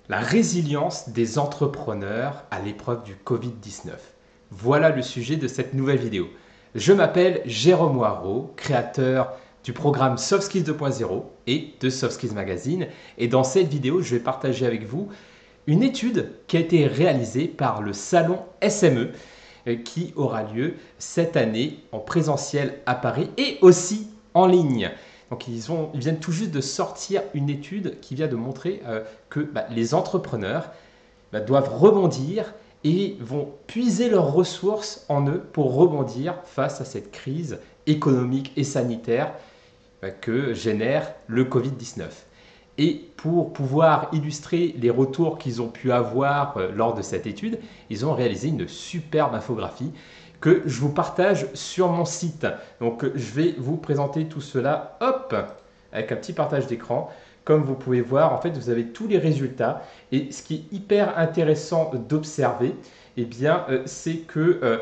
La résilience des entrepreneurs à l'épreuve du Covid-19. Voilà le sujet de cette nouvelle vidéo. Je m'appelle Jérôme Waro, créateur du programme Soft Skills 2.0 et de Soft Skills Magazine. Et dans cette vidéo, je vais partager avec vous une étude qui a été réalisée par le salon SME qui aura lieu cette année en présentiel à Paris et aussi en ligne. Donc ils viennent tout juste de sortir une étude qui vient de montrer que les entrepreneurs doivent rebondir et vont puiser leurs ressources en eux pour rebondir face à cette crise économique et sanitaire que génère le Covid-19. Et pour pouvoir illustrer les retours qu'ils ont pu avoir lors de cette étude, ils ont réalisé une superbe infographie que je vous partage sur mon site. Donc je vais vous présenter tout cela, hop, avec un petit partage d'écran. Comme vous pouvez voir, en fait, vous avez tous les résultats. Et ce qui est hyper intéressant d'observer, eh bien, c'est que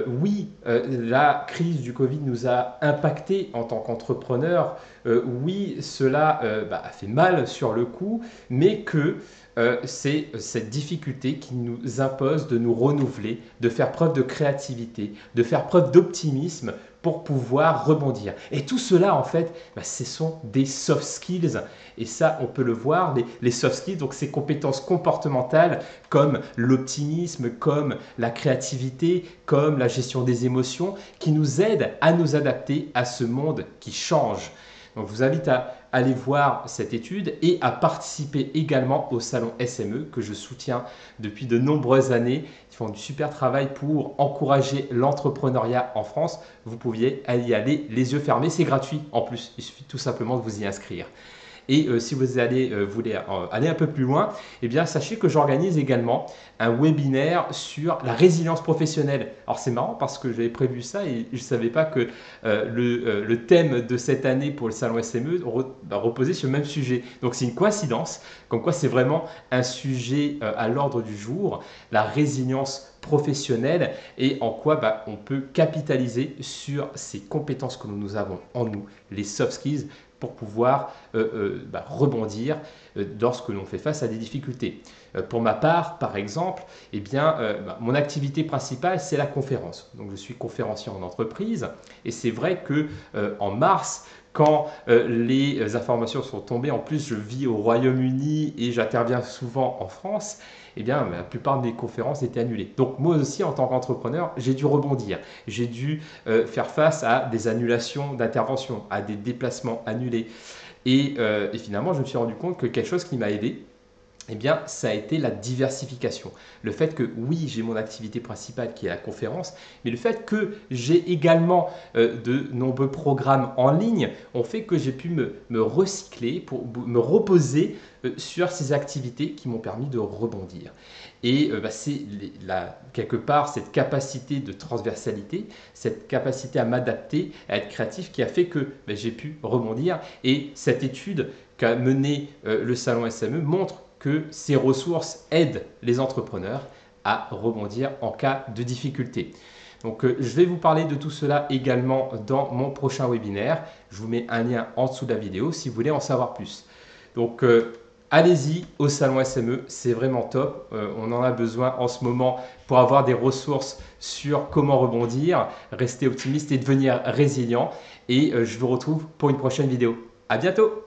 oui, la crise du Covid nous a impacté en tant qu'entrepreneurs. Oui, cela a fait mal sur le coup, mais que c'est cette difficulté qui nous impose de nous renouveler, de faire preuve de créativité, de faire preuve d'optimisme pour pouvoir rebondir. Et tout cela, en fait, ce sont des soft skills. Et ça, on peut le voir, les soft skills, donc ces compétences comportementales comme l'optimisme, comme la créativité, comme la gestion des émotions, qui nous aident à nous adapter à ce monde qui change. Donc, je vous invite à aller voir cette étude et à participer également au salon SME que je soutiens depuis de nombreuses années. Ils font du super travail pour encourager l'entrepreneuriat en France. Vous pouviez y aller les yeux fermés, c'est gratuit en plus. Il suffit tout simplement de vous y inscrire. Et si vous voulez aller un peu plus loin, eh bien, sachez que j'organise également un webinaire sur la résilience professionnelle. Alors c'est marrant parce que j'avais prévu ça et je ne savais pas que le thème de cette année pour le salon SME reposait sur le même sujet. Donc c'est une coïncidence, comme quoi c'est vraiment un sujet à l'ordre du jour, la résilience professionnelle et en quoi on peut capitaliser sur ces compétences que nous avons en nous, les soft skills, pour pouvoir rebondir lorsque l'on fait face à des difficultés. Pour ma part, par exemple, eh bien, mon activité principale, c'est la conférence. Donc, je suis conférencier en entreprise et c'est vrai que en mars, quand les informations sont tombées, en plus je vis au Royaume-Uni et j'interviens souvent en France, eh bien la plupart de mes conférences étaient annulées. Donc moi aussi en tant qu'entrepreneur, j'ai dû rebondir. J'ai dû faire face à des annulations d'intervention, à des déplacements annulés. Et finalement, je me suis rendu compte que quelque chose qui m'a aidé, eh bien, ça a été la diversification. Le fait que, oui, j'ai mon activité principale qui est la conférence, mais le fait que j'ai également de nombreux programmes en ligne ont fait que j'ai pu me recycler, pour me reposer sur ces activités qui m'ont permis de rebondir. Et c'est quelque part cette capacité de transversalité, cette capacité à m'adapter, à être créatif qui a fait que j'ai pu rebondir. Et cette étude qu'a menée le salon SME montre que ces ressources aident les entrepreneurs à rebondir en cas de difficulté. Donc, je vais vous parler de tout cela également dans mon prochain webinaire. Je vous mets un lien en dessous de la vidéo si vous voulez en savoir plus. Donc, allez-y au salon SME, c'est vraiment top. On en a besoin en ce moment pour avoir des ressources sur comment rebondir, rester optimiste et devenir résilient. Et je vous retrouve pour une prochaine vidéo. À bientôt!